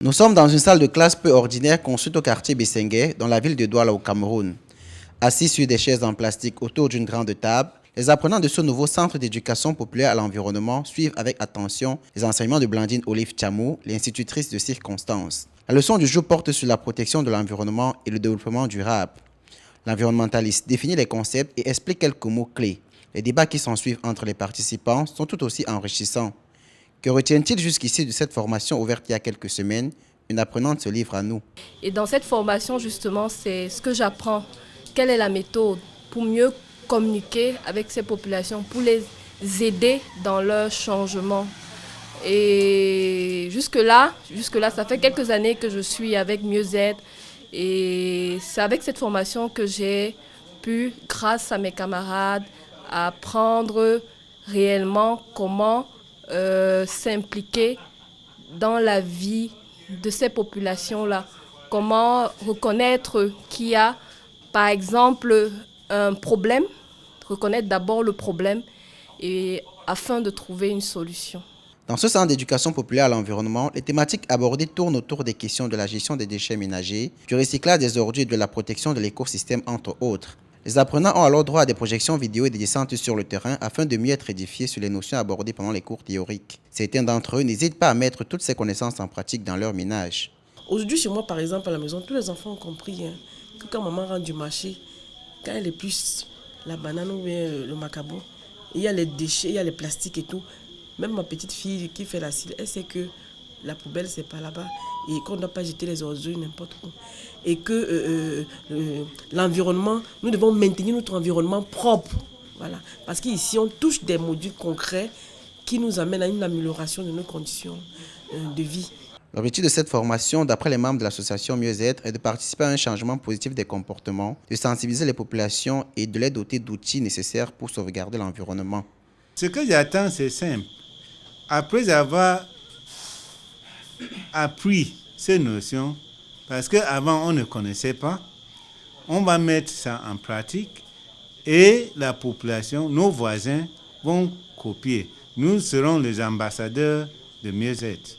Nous sommes dans une salle de classe peu ordinaire construite au quartier Bissengue, dans la ville de Douala au Cameroun. Assis sur des chaises en plastique autour d'une grande table, les apprenants de ce nouveau centre d'éducation populaire à l'environnement suivent avec attention les enseignements de Blandine Olive Chamou, l'institutrice de circonstances. La leçon du jour porte sur la protection de l'environnement et le développement durable. L'environnementaliste définit les concepts et explique quelques mots clés. Les débats qui s'ensuivent entre les participants sont tout aussi enrichissants. Que retiennent-ils jusqu'ici de cette formation ouverte il y a quelques semaines? Une apprenante se livre à nous. Et dans cette formation, justement, c'est ce que j'apprends. Quelle est la méthode pour mieux communiquer avec ces populations, pour les aider dans leur changement. Et jusque-là, ça fait quelques années que je suis avec Mieux-être. Et c'est avec cette formation que j'ai pu, grâce à mes camarades, apprendre réellement comment s'impliquer dans la vie de ces populations-là. Comment reconnaître qu'il y a, par exemple, un problème, reconnaître d'abord le problème et afin de trouver une solution. Dans ce centre d'éducation populaire à l'environnement, les thématiques abordées tournent autour des questions de la gestion des déchets ménagers, du recyclage des ordures et de la protection de l'écosystème, entre autres. Les apprenants ont alors droit à des projections vidéo et des descentes sur le terrain afin de mieux être édifiés sur les notions abordées pendant les cours théoriques. Certains d'entre eux n'hésitent pas à mettre toutes ces connaissances en pratique dans leur ménage. Aujourd'hui, chez moi, par exemple, à la maison, tous les enfants ont compris que quand maman rentre du marché, quand elle épluche la banane ou bien le macabo, il y a les déchets, il y a les plastiques et tout. Même ma petite fille qui fait la cire, elle sait que la poubelle, c'est pas là-bas et qu'on ne doit pas jeter les ordures n'importe où. Et que l'environnement, nous devons maintenir notre environnement propre. Voilà. Parce qu'ici, on touche des modules concrets qui nous amènent à une amélioration de nos conditions de vie. L'objectif de cette formation, d'après les membres de l'association Mieux-être, est de participer à un changement positif des comportements, de sensibiliser les populations et de les doter d'outils nécessaires pour sauvegarder l'environnement. Ce que j'attends, c'est simple. Après avoir appris ces notions, parce qu'avant on ne connaissait pas, on va mettre ça en pratique et la population, nos voisins, vont copier. Nous serons les ambassadeurs de Mieux-être.